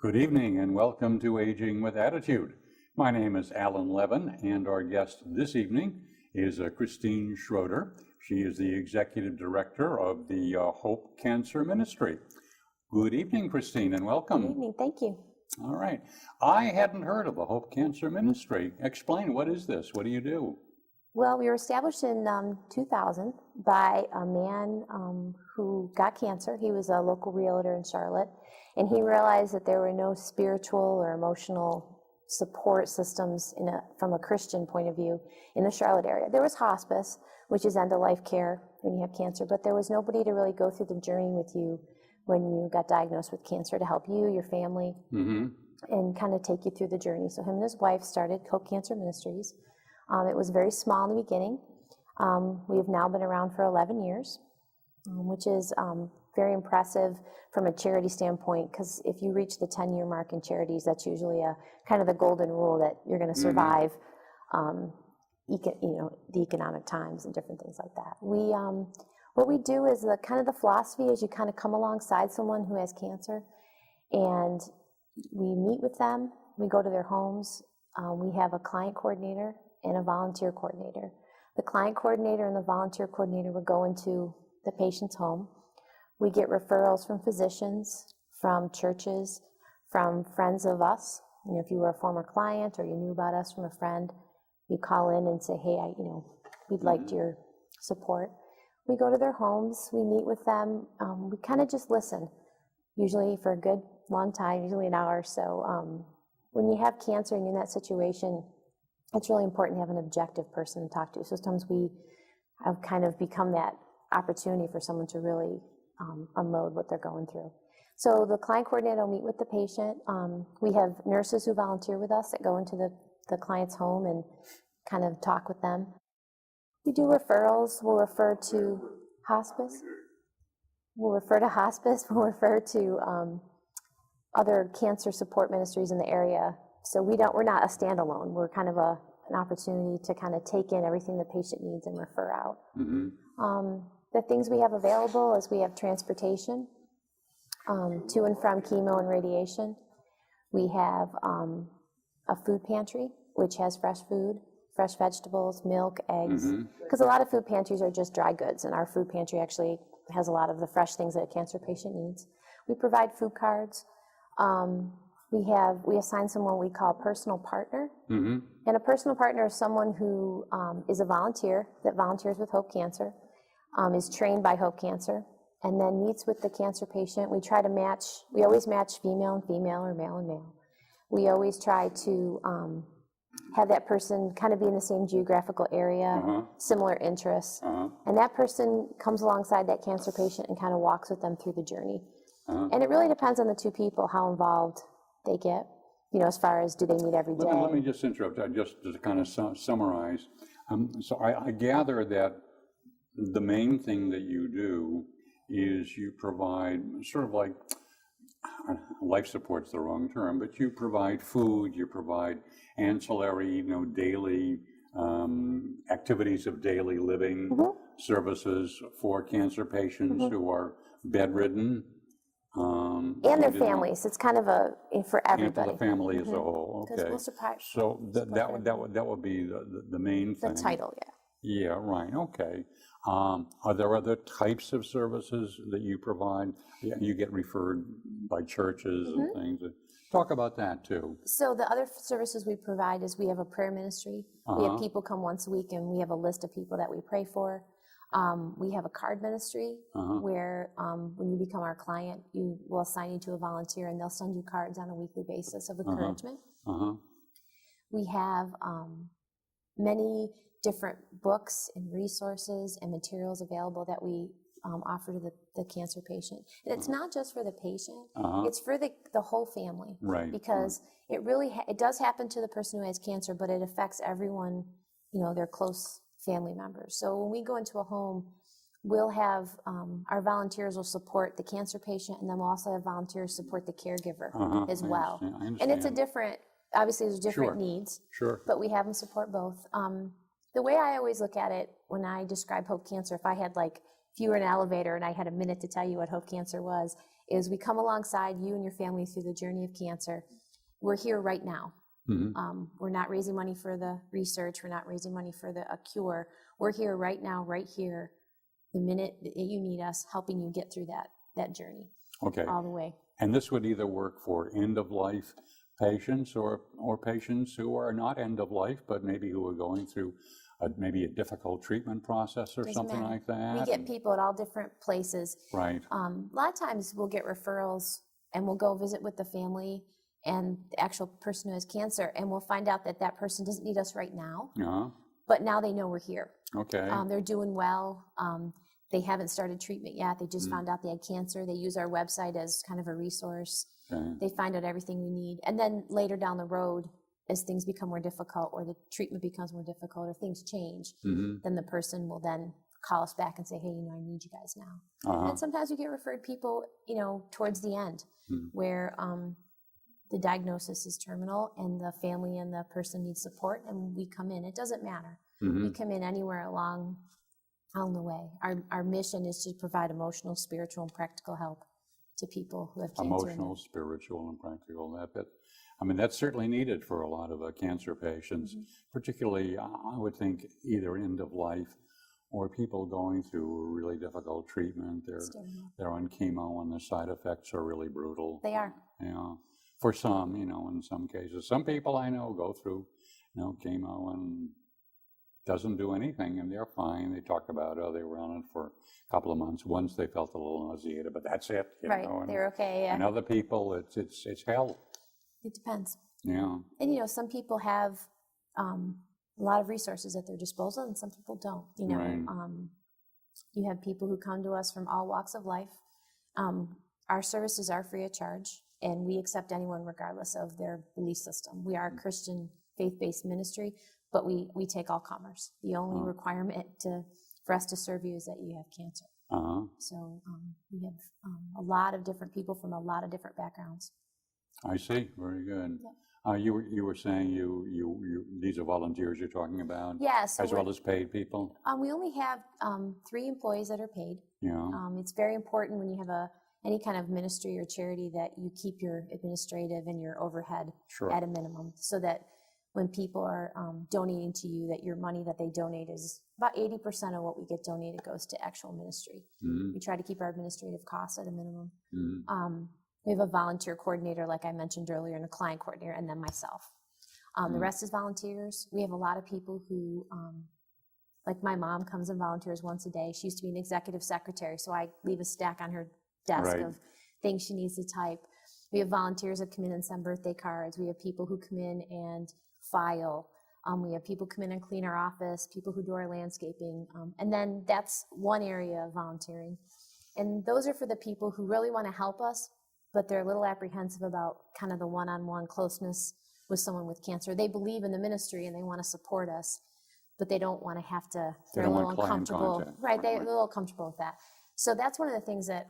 Good evening and welcome to Aging with Attitude. My name is Alan Levin and our guest this evening is Christine Schroeder. She is the Executive Director of the Hope Cancer Ministry. Good evening, Christine, and welcome. Good evening, thank you. All right. I hadn't heard of the Hope Cancer Ministry. Explain, what is this? What do you do? Well, we were established in 2000 by a man who got cancer. He was a local realtor in Charlotte, and he realized that there were no spiritual or emotional support systems from a Christian point of view in the Charlotte area. There was hospice, which is end-of-life care when you have cancer, but there was nobody to really go through the journey with you when you got diagnosed with cancer to help you, your family, and kind of take you through the journey. So him and his wife started Hope Cancer Ministries. It was very small in the beginning. We have now been around for 11 years, which is very impressive from a charity standpoint, because if you reach the 10-year mark in charities, that's usually a kind of the golden rule that you're going to survive the economic times and different things like that. What we do is the philosophy is you kind of come alongside someone who has cancer, and we meet with them, we go to their homes, we have a client coordinator and a volunteer coordinator. The client coordinator and the volunteer coordinator will go into the patient's home. We get referrals from physicians, from churches, from friends of us. If you were a former client or you knew about us from a friend, you call in and say, hey, we'd like your support. We go to their homes, we meet with them, we kind of just listen, usually for a good long time, usually an hour or so. When you have cancer and you're in that situation, it's really important to have an objective person to talk to. So sometimes we have kind of become that opportunity for someone to really unload what they're going through. So the client coordinator will meet with the patient. We have nurses who volunteer with us that go into the client's home and kind of talk with them. We do referrals. We'll refer to hospice. We'll refer to other cancer support ministries in the area. So we're not a standalone. We're kind of an opportunity to kind of take in everything the patient needs and refer out. The things we have available is we have transportation to and from chemo and radiation. We have a food pantry, which has fresh food, fresh vegetables, milk, eggs, because a lot of food pantries are just dry goods, and our food pantry actually has a lot of the fresh things that a cancer patient needs. We provide food cards. We assign someone we call a personal partner. And a personal partner is someone who is a volunteer that volunteers with Hope Cancer, is trained by Hope Cancer, and then meets with the cancer patient. We always match female and female or male and male. We always try to have that person kind of be in the same geographical area, similar interests, and that person comes alongside that cancer patient and kind of walks with them through the journey. And it really depends on the two people how involved they get, as far as do they meet every day. Let me just interrupt, just to kind of summarize. So I gather that the main thing that you do is you provide sort of like, life support's the wrong term, but you provide food, you provide ancillary, daily activities of daily living services for cancer patients who are bedridden. And their families. It's kind of for everybody. And for the family as a whole. Okay. So that would be the main thing. The title, yeah. Yeah, right. Okay. Are there other types of services that you provide? You get referred by churches and things. Talk about that too. So the other services we provide is we have a prayer ministry. We have people come once a week, and we have a list of people that we pray for. We have a card ministry where when you become our client, we'll assign you to a volunteer, and they'll send you cards on a weekly basis of encouragement. We have many different books and resources and materials available that we offer to the cancer patient. And it's not just for the patient, it's for the whole family. Right. Because it really, it does happen to the person who has cancer, but it affects everyone, their close family members. So when we go into a home, we'll have, our volunteers will support the cancer patient, and then we'll also have volunteers support the caregiver as well. I understand. And it's obviously there's different needs, but we have them support both. The way I always look at it when I describe Hope Cancer, if you were in an elevator and I had a minute to tell you what Hope Cancer was, is we come alongside you and your family through the journey of cancer. We're here right now. We're not raising money for the research. We're not raising money for a cure. We're here right now, right here, the minute that you need us, helping you get through that journey. Okay. All the way. And this would either work for end-of-life patients or patients who are not end-of-life, but maybe who are going through maybe a difficult treatment process or something like that. We get people at all different places. Right. A lot of times we'll get referrals and we'll go visit with the family and the actual person who has cancer, and we'll find out that person doesn't need us right now, but now they know we're here. Okay. They're doing well. They haven't started treatment yet. They just found out they had cancer. They use our website as kind of a resource. Okay. They find out everything we need. And then later down the road, as things become more difficult or the treatment becomes more difficult or things change, then the person will then call us back and say, hey, I need you guys now. And sometimes we get referred people, towards the end where the diagnosis is terminal and the family and the person needs support, and we come in. It doesn't matter. We come in anywhere along the way. Our mission is to provide emotional, spiritual, and practical help to people who have cancer. Emotional, spiritual, and practical. That's certainly needed for a lot of cancer patients, particularly, I would think, either end of life or people going through really difficult treatment. They're on chemo and the side effects are really brutal. They are. Yeah. For some, in some cases. Some people I know go through, chemo and doesn't do anything and they're fine. They talk about, they were on it for a couple of months. Once they felt a little nauseated, but that's it. Right, they're okay, yeah. And other people, it's hell. It depends. Yeah. And, some people have a lot of resources at their disposal and some people don't. Right. You have people who come to us from all walks of life. Our services are free of charge, and we accept anyone regardless of their belief system. We are a Christian faith-based ministry, but we take all comers. The only requirement for us to serve you is that you have cancer. So we have a lot of different people from a lot of different backgrounds. I see. Very good. Yeah. You were saying these are volunteers you're talking about? Yes. Yeah, as well as paid people? We only have 3 employees that are paid. Yeah. It's very important when you have any kind of ministry or charity that you keep your administrative and your overhead at a minimum, so that when people are donating to you, that your money that they donate is about 80% of what we get donated goes to actual ministry. We try to keep our administrative costs at a minimum. We have a volunteer coordinator, like I mentioned earlier, and a client coordinator, and then myself. The rest is volunteers. We have a lot of people who, like my mom comes and volunteers once a day. She used to be an executive secretary, so I leave a stack on her desk of things she needs to type. We have volunteers that come in and send birthday cards. We have people who come in and file. We have people come in and clean our office, people who do our landscaping. And then that's one area of volunteering. And those are for the people who really want to help us, but they're a little apprehensive about kind of the one-on-one closeness with someone with cancer. They believe in the ministry and they want to support us, but they don't want to have to, they're a little uncomfortable. Right, they're a little comfortable with that. So that's one of the things that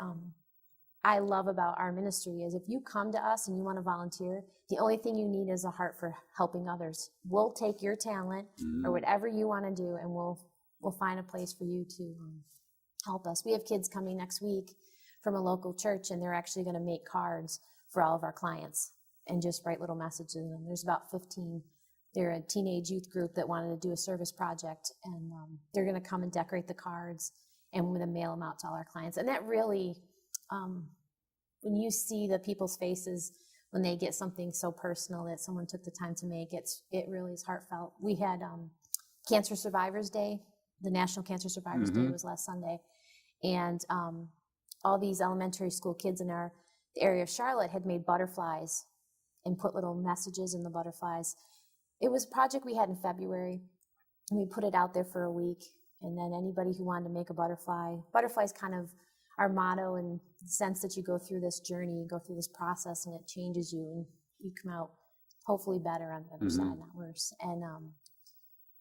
I love about our ministry is if you come to us and you want to volunteer, the only thing you need is a heart for helping others. We'll take your talent or whatever you want to do, and we'll find a place for you to help us. We have kids coming next week from a local church, and they're actually going to make cards for all of our clients and just write little messages in them. There's about 15. They're a teenage youth group that wanted to do a service project, and they're going to come and decorate the cards, and we're going to mail them out to all our clients. And that really, when you see the people's faces when they get something so personal that someone took the time to make, it really is heartfelt. We had Cancer Survivors Day. The National Cancer Survivors Day was last Sunday, and all these elementary school kids in the area of Charlotte had made butterflies and put little messages in the butterflies. It was a project we had in February, and we put it out there for a week, and then anybody who wanted to make a butterfly is kind of our motto, in the sense that you go through this journey, you go through this process, and it changes you, and you come out hopefully better on the other side, not worse. And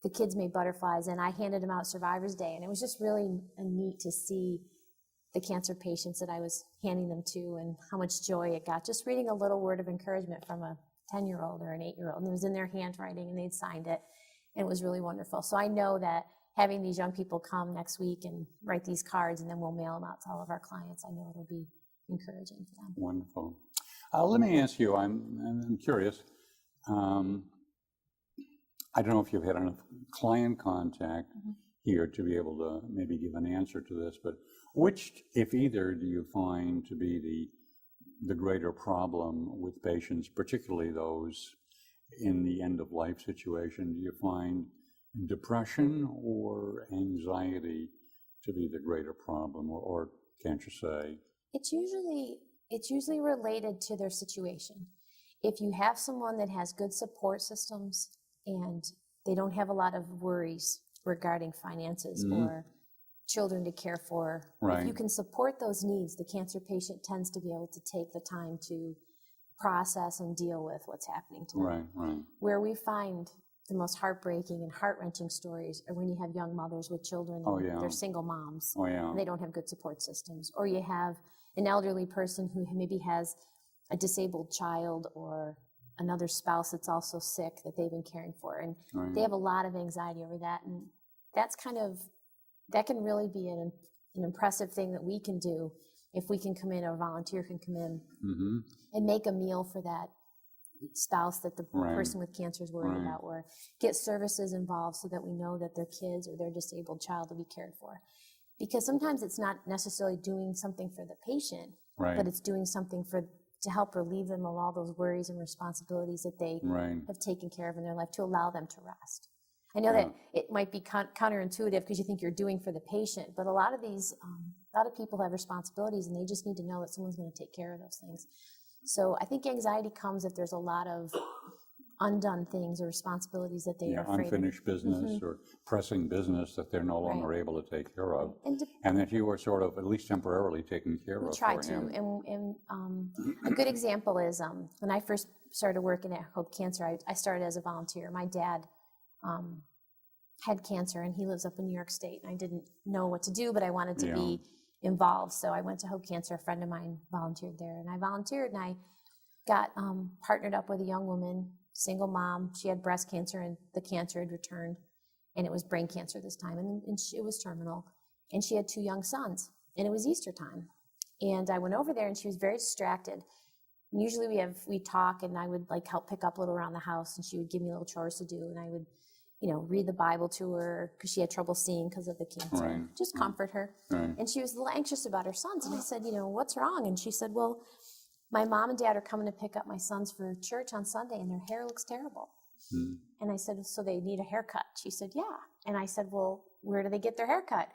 the kids made butterflies, and I handed them out Survivors Day, and it was just really neat to see the cancer patients that I was handing them to and how much joy it got, just reading a little word of encouragement from a 10-year-old or an 8-year-old, and it was in their handwriting, and they'd signed it, and it was really wonderful. So I know that having these young people come next week and write these cards, and then we'll mail them out to all of our clients, I know it'll be encouraging for them. Wonderful. Let me ask you, I'm curious. I don't know if you've had enough client contact here to be able to maybe give an answer to this, but which, if either, do you find to be the greater problem with patients, particularly those in the end-of-life situation? Do you find depression or anxiety to be the greater problem, or can't you say? It's usually related to their situation. If you have someone that has good support systems and they don't have a lot of worries regarding finances or children to care for, Right. if you can support those needs, the cancer patient tends to be able to take the time to process and deal with what's happening to them. Right, right. Where we find the most heartbreaking and heart-wrenching stories are when you have young mothers with children and they're single moms and they don't have good support systems. Or you have an elderly person who maybe has a disabled child or another spouse that's also sick that they've been caring for. And they have a lot of anxiety over that. And that's that can really be an impressive thing that we can do if we can come in, or a volunteer can come in and make a meal for that spouse that the person with cancer is worried about, or get services involved so that we know that their kids or their disabled child will be cared for. Because sometimes it's not necessarily doing something for the patient, but it's doing something to help relieve them of all those worries and responsibilities that they have taken care of in their life, to allow them to rest. I know that it might be counterintuitive because you think you're doing for the patient, but a lot of people have responsibilities and they just need to know that someone's going to take care of those things. So I think anxiety comes if there's a lot of undone things or responsibilities that they are afraid unfinished business or pressing business that they're no longer able to take care of, and that you were sort of at least temporarily taking care of. Try to, and a good example is when I first started working at Hope Cancer. I started as a volunteer. My dad had cancer, and he lives up in New York State, and I didn't know what to do, but I wanted to be involved. So I went to Hope Cancer. A friend of mine volunteered there, and I volunteered, and I got partnered up with a young woman, single mom. She had breast cancer, and the cancer had returned, and it was brain cancer this time, and it was terminal. And she had 2 young sons, and it was Easter time. And I went over there, and she was very distracted. And usually we talk, and I would like help pick up a little around the house, and she would give me little chores to do, and I would, read the Bible to her because she had trouble seeing because of the cancer. Just comfort her. And she was a little anxious about her sons. And I said, what's wrong? And she said, well, my mom and dad are coming to pick up my sons for church on Sunday, and their hair looks terrible. And I said, so they need a haircut? She said, yeah. And I said, well, where do they get their haircut?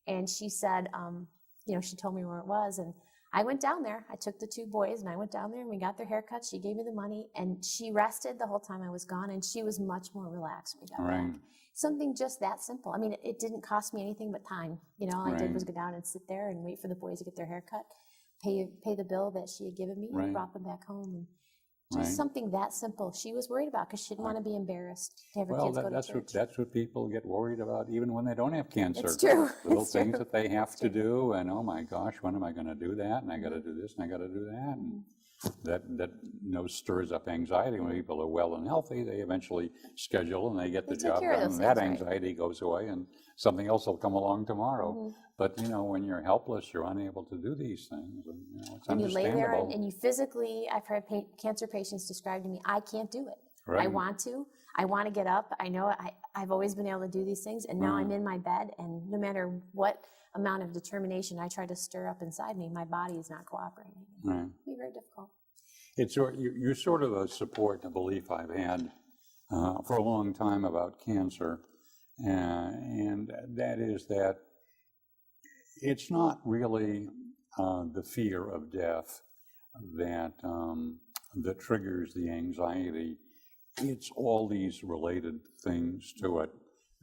And she said, she told me where it was. And I went down there. I took the 2 boys, and I went down there, and we got their haircuts. She gave me the money, and she rested the whole time I was gone, and she was much more relaxed when we got back. Something just that simple. I mean, it didn't cost me anything but time. All I did was go down and sit there and wait for the boys to get their haircut, pay the bill that she had given me, and brought them back home. And just something that simple. She was worried about because she didn't want to be embarrassed to have her kids go to church. That's what people get worried about even when they don't have cancer. It's true. Little things that they have to do, and oh my gosh, when am I going to do that? And I got to do this, and I got to do that. And that stirs up anxiety. When people are well and healthy, they eventually schedule and they get the job done, and that anxiety goes away, and something else will come along tomorrow. But when you're helpless, you're unable to do these things. And, it's and you lay there and you physically, I've heard cancer patients describe to me, I can't do it. I want to get up. I know I've always been able to do these things, and now I'm in my bed, and no matter what amount of determination I try to stir up inside me, my body is not cooperating. It can be very difficult. You're sort of a support, a belief I've had for a long time about cancer, and that is that it's not really the fear of death that triggers the anxiety. It's all these related things to it.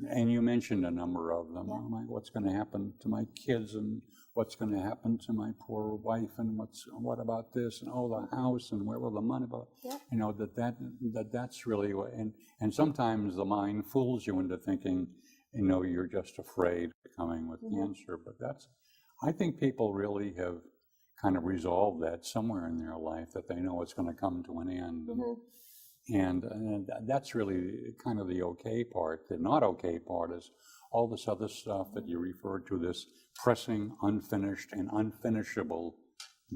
And you mentioned a number of them. Oh my, what's going to happen to my kids, and what's going to happen to my poor wife, and what about this, and the house, and where will the money go? That's really what, and sometimes the mind fools you into thinking, you're just afraid of coming with cancer. But I think people really have kind of resolved that somewhere in their life, that they know it's going to come to an end. And that's really kind of the okay part. The not okay part is all this other stuff that you referred to, this pressing, unfinished, and unfinishable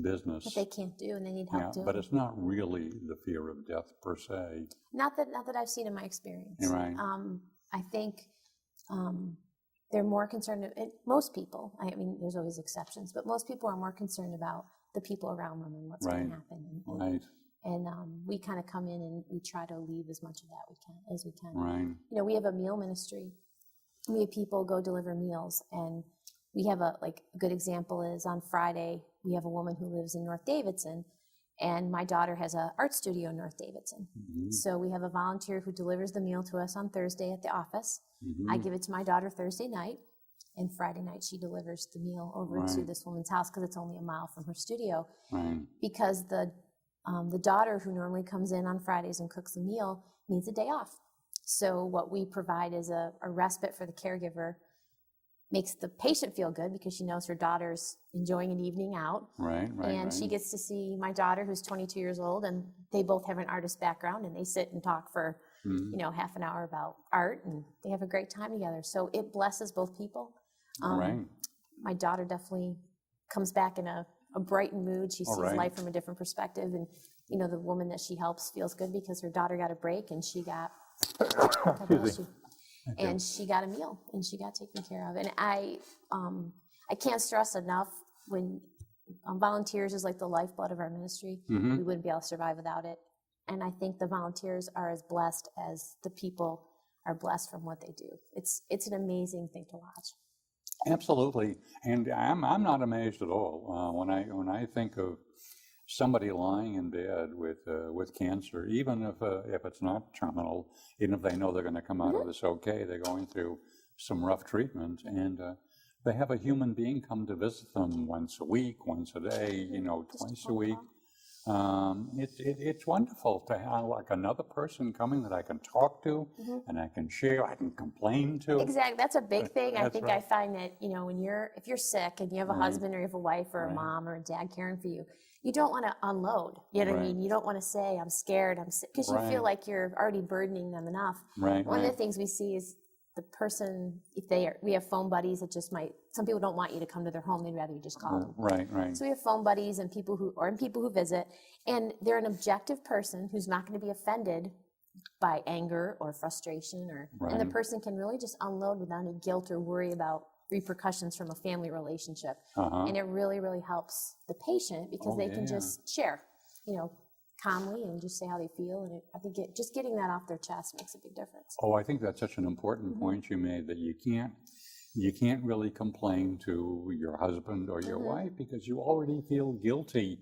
business. That they can't do and they need help doing. But it's not really the fear of death per se. Not that I've seen in my experience. Right. I think they're more concerned, most people, I mean, there's always exceptions, but most people are more concerned about the people around them and what's going to happen. Right. And we kind of come in and we try to leave as much of that as we can. Right. You know, we have a meal ministry. We have people go deliver meals, and we have a good example is on Friday, we have a woman who lives in North Davidson, and my daughter has an art studio in North Davidson. Mm-hmm. So we have a volunteer who delivers the meal to us on Thursday at the office. Mm-hmm. I give it to my daughter Thursday night, and Friday night she delivers the meal over to this woman's house because it's only a mile from her studio. Right. Because the daughter who normally comes in on Fridays and cooks the meal needs a day off. So what we provide is a respite for the caregiver, makes the patient feel good because she knows her daughter's enjoying an evening out. Right. And she gets to see my daughter, who's 22 years old, and they both have an artist background, and they sit and talk for, half an hour about art, and they have a great time together. So it blesses both people. My daughter definitely comes back in a brightened mood. She sees life from a different perspective, and, the woman that she helps feels good because her daughter got a break, and she got and she got a meal, and she got taken care of. And I can't stress enough, when volunteers is like the lifeblood of our ministry. Mm-hmm. We wouldn't be able to survive without it. And I think the volunteers are as blessed as the people are blessed from what they do. It's an amazing thing to watch. Absolutely, and I'm not amazed at all when I think of somebody lying in bed with cancer, even if it's not terminal, even if they know they're going to come out of this okay, they're going through some rough treatment, and they have a human being come to visit them once a week, once a day, twice a week. It's wonderful to have like another person coming that I can talk to, and I can share, I can complain to. Exactly, that's a big thing. I think I find that if you're sick and you have a husband or you have a wife or a mom or a dad caring for you, you don't want to unload. You know what I mean? You don't want to say, I'm scared, I'm sick, because you feel like you're already burdening them enough. One of the things we see is the person, we have phone buddies that just some people don't want you to come to their home, they'd rather you just call them. Right. So we have phone buddies and people who visit, and they're an objective person who's not going to be offended by anger or frustration, and the person can really just unload without any guilt or worry about repercussions from a family relationship. And it really, really helps the patient because they can just share, calmly and just say how they feel. And I think just getting that off their chest makes a big difference. Oh, I think that's such an important point you made, that you can't really complain to your husband or your wife because you already feel guilty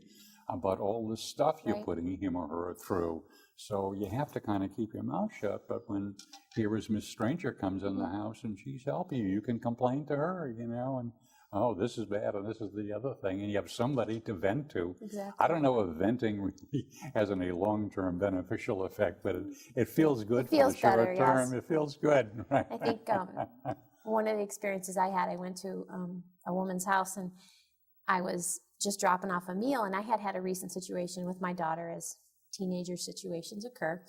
about all this stuff you're putting him or her through. So you have to kind of keep your mouth shut. But when here is Miss Stranger comes in the house and she's helping you, you can complain to her, and oh, this is bad and this is the other thing, and you have somebody to vent to. Exactly. I don't know if venting really has any long-term beneficial effect, but it feels good for the short term. Yes. It feels good. Right? I think one of the experiences I had, I went to a woman's house, and I was just dropping off a meal, and I had a recent situation with my daughter, as teenager situations occur,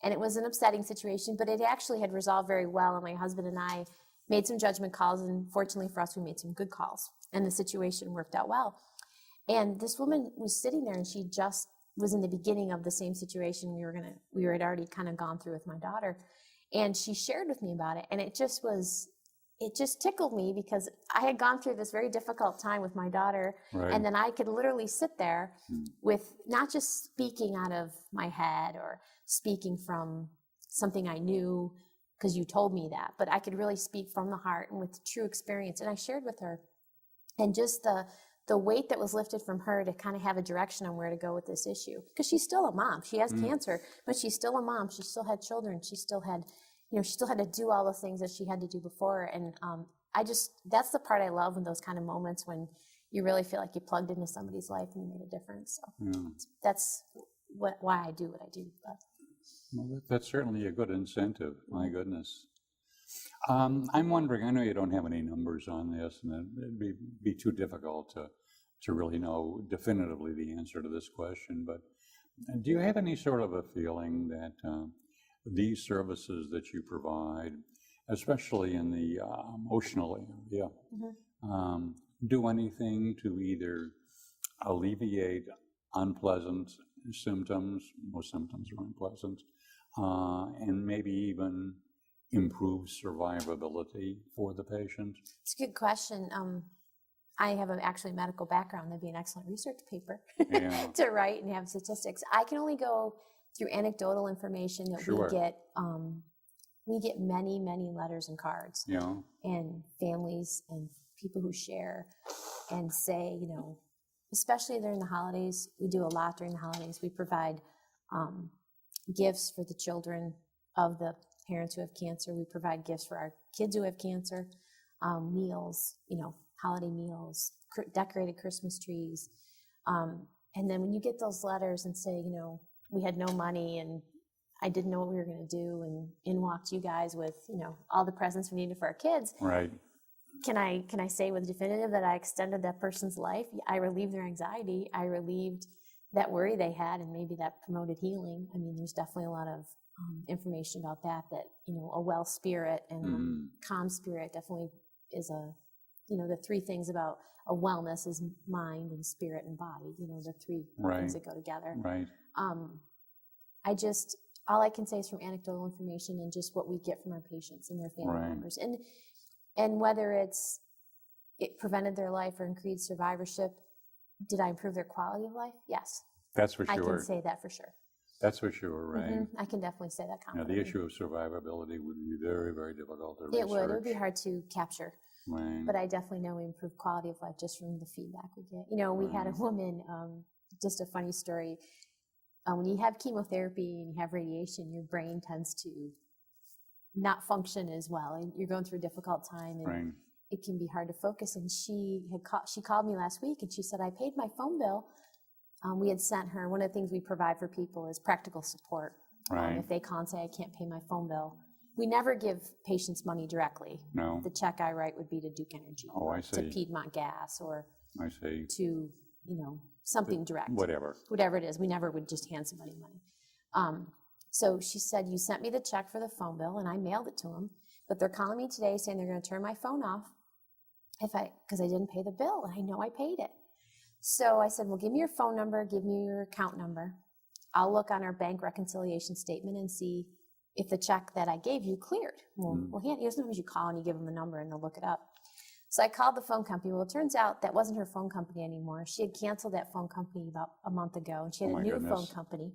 and it was an upsetting situation, but it actually had resolved very well, and my husband and I made some judgment calls, and fortunately for us, we made some good calls, and the situation worked out well. And this woman was sitting there, and she just was in the beginning of the same situation we had already kind of gone through with my daughter, and she shared with me about it, and it just tickled me because I had gone through this very difficult time with my daughter, and then I could literally sit there with not just speaking out of my head or speaking from something I knew because you told me that, but I could really speak from the heart and with true experience. And I shared with her, and just the weight that was lifted from her to kind of have a direction on where to go with this issue, because she's still a mom. She has cancer, but she's still a mom. She still had children. She still had to do all the things that she had to do before. And that's the part I love in those kind of moments when you really feel like you plugged into somebody's life and you made a difference. So that's why I do what I do. But. Well, that's certainly a good incentive. My goodness. I'm wondering, I know you don't have any numbers on this, and it'd be too difficult to really know definitively the answer to this question, but do you have any sort of a feeling that these services that you provide, especially in the emotional area, do anything to either alleviate unpleasant symptoms, most symptoms are unpleasant, and maybe even improve survivability for the patient? It's a good question. I have actually a medical background. That'd be an excellent research paper Yeah. to write and have statistics. I can only go through anecdotal information that Sure. we get. We get many, many letters and cards, Yeah. and families and people who share and say, especially during the holidays, we do a lot during the holidays. We provide gifts for the children of the parents who have cancer. We provide gifts for our kids who have cancer, meals, holiday meals, decorated Christmas trees. And then when you get those letters and say, we had no money and I didn't know what we were going to do, and in walked you guys with, all the presents we needed for our kids. Right. Can I say with definitive that I extended that person's life? I relieved their anxiety. I relieved that worry they had, and maybe that promoted healing. I mean, there's definitely a lot of information about that, a well spirit and a calm spirit definitely is the three things about a wellness is mind and spirit and body, the three things that go together. Right. All I can say is from anecdotal information and just what we get from our patients and their family members. And whether it prevented their life or increased survivorship, did I improve their quality of life? Yes. That's for sure. I can say that for sure. That's for sure, right? Mm-hmm. I can definitely say that confidently. The issue of survivability would be very, very difficult to research. It would be hard to capture. Right. But I definitely know we improved quality of life just from the feedback we get. We had a woman, just a funny story. When you have chemotherapy and you have radiation, your brain tends to not function as well. And you're going through a difficult time, and it can be hard to focus. And she called me last week, and she said, I paid my phone bill. We had sent her, one of the things we provide for people is practical support. If they call and say, I can't pay my phone bill. We never give patients money directly. No. The check I write would be to Duke Energy, to Piedmont Gas, or to, something direct. Whatever it is. We never would just hand somebody money. So she said, you sent me the check for the phone bill, and I mailed it to them. But they're calling me today saying they're going to turn my phone off because I didn't pay the bill, and I know I paid it. So I said, well, give me your phone number, give me your account number. I'll look on our bank reconciliation statement and see if the check that I gave you cleared. Well, sometimes you call and you give them a number and they'll look it up. So I called the phone company. Well, it turns out that wasn't her phone company anymore. She had canceled that phone company about a month ago, and she had a new phone company.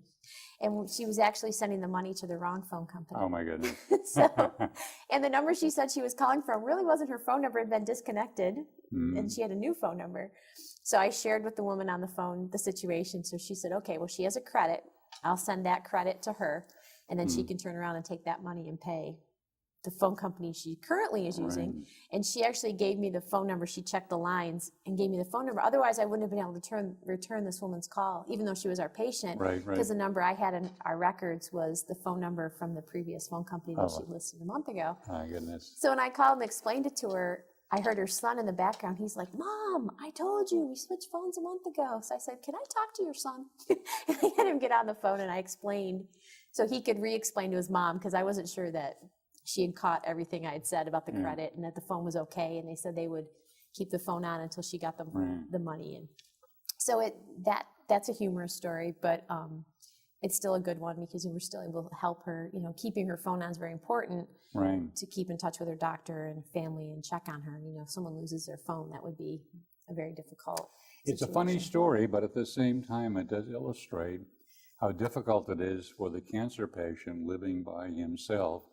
And she was actually sending the money to the wrong phone company. Oh, my goodness. And the number she said she was calling from really wasn't her phone number. It had been disconnected, and she had a new phone number. So I shared with the woman on the phone the situation. So she said, okay, well, she has a credit. I'll send that credit to her, and then she can turn around and take that money and pay the phone company she currently is using. And she actually gave me the phone number. She checked the lines and gave me the phone number. Otherwise, I wouldn't have been able to return this woman's call, even though she was our patient, because the number I had in our records was the phone number from the previous phone company that she listed a month ago. My goodness. So when I called and explained it to her, I heard her son in the background. He's like, Mom, I told you, we switched phones a month ago. So I said, can I talk to your son? And I had him get on the phone, and I explained so he could re-explain to his mom, because I wasn't sure that she had caught everything I had said about the credit and that the phone was okay. And they said they would keep the phone on until she got the money. And so that's a humorous story, but it's still a good one, because we were still able to help her. Keeping her phone on is very important to keep in touch with her doctor and family and check on her. And, if someone loses their phone, that would be a very difficult It's a funny story, but at the same time, it does illustrate how difficult it is for the cancer patient living by himself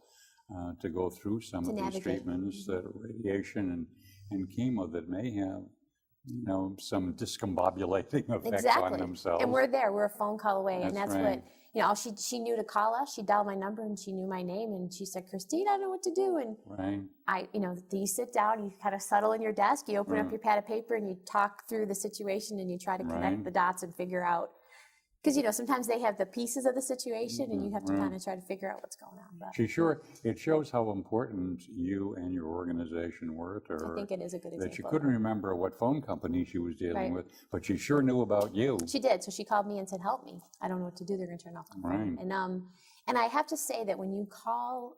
to go through some of these treatments, that radiation and chemo that may have, some discombobulating effects on themselves. And we're there. We're a phone call away. That's and that's what, she knew to call us. She dialed my number and she knew my name. And she said, Christine, I don't know what to do. And you sit down, you kind of settle in your desk, you open up your pad of paper and you talk through the situation and you try to connect the dots and figure out. Because, sometimes they have the pieces of the situation and you have to kind of try to figure out what's going on. But it shows how important you and your organization were to her. I think it is a good example. That she couldn't remember what phone company she was dealing with, but she sure knew about you. She did. So she called me and said, help me. I don't know what to do. They're going to turn off my phone. And I have to say that when you call,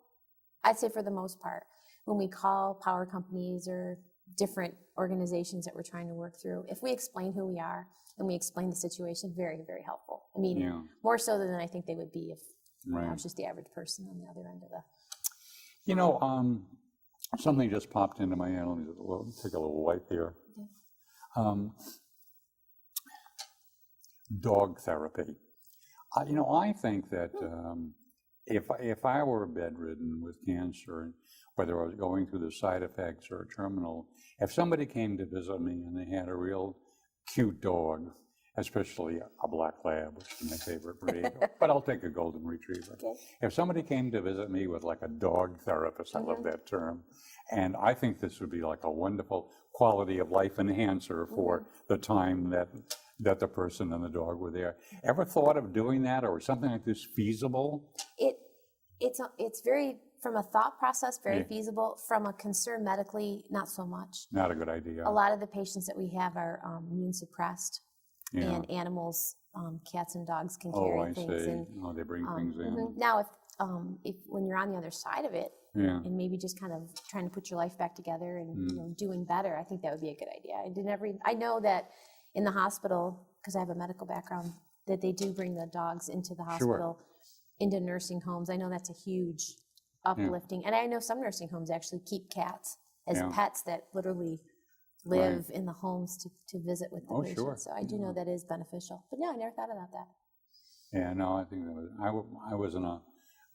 I'd say for the most part, when we call power companies or different organizations that we're trying to work through, if we explain who we are and we explain the situation, very, very helpful. I mean, Yeah. more so than I think they would be if I Right. was just the average person on the other end of the. You know, something just popped into my head. Let me just take a little wipe here. Dog therapy. You know, I think that if I were bedridden with cancer, whether I was going through the side effects or terminal, if somebody came to visit me and they had a real cute dog, especially a black lab, which is my favorite breed, but I'll take a golden retriever. Okay. If somebody came to visit me with like a dog therapist, I love that term, and I think this would be like a wonderful quality of life enhancer for the time that the person and the dog were there. Ever thought of doing that, or something like this feasible? It's very, from a thought process, very Yeah. feasible. From a concern medically, not so much. Not a good idea. A lot of the patients that we have are immune suppressed, Yeah. and animals, cats and dogs can Oh, carry I things. see. And Oh, they bring things in. now, if when you're on the other side of it, Yeah. and maybe just kind of trying to put your life back together and you know, doing better, I think that would be a good idea. I know that in the hospital, because I have a medical background, that they do bring the dogs into the hospital, into nursing homes. I know that's a huge uplifting, and I know some nursing homes actually keep cats as pets that literally live in the homes to visit with the patients. Sure. So I do know that is beneficial. But no, I never thought about that. Yeah, no, I think that was, I was in a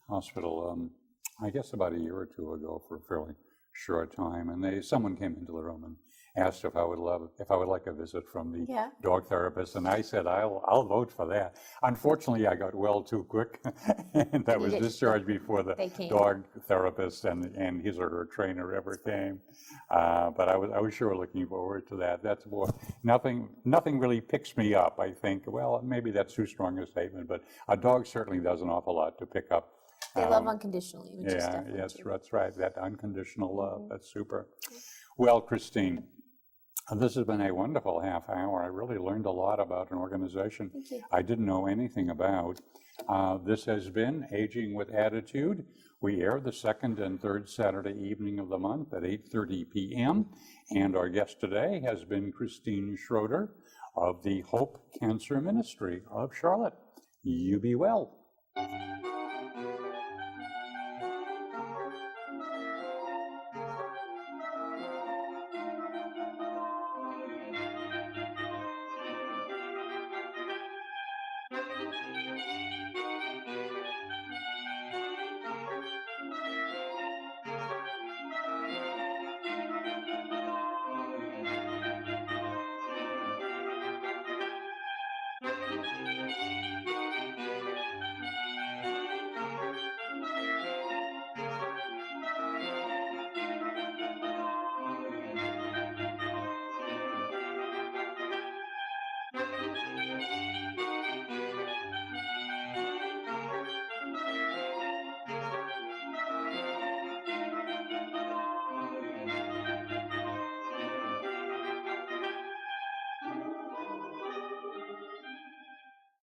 hospital, I guess about a year or two ago for a fairly short time, and someone came into the room and asked if I would like a visit from the dog therapist, and I said I'll vote for that. Unfortunately, I got well too quick, and I was discharged before the dog therapist and his or her trainer ever came. But I was sure looking forward to that. That's more nothing really picks me up. I think, well, maybe that's too strong a statement, but a dog certainly does an awful lot to pick up. They love unconditionally, which is definitely true. That's right. That unconditional love. That's super. Well, Christine, this has been a wonderful half hour. I really learned a lot about an organization I didn't know anything about. This has been Aging with Attitude. We air the second and third Saturday evening of the month at 8:30 p.m. And our guest today has been Christine Schroeder of the Hope Cancer Ministry of Charlotte. You be well.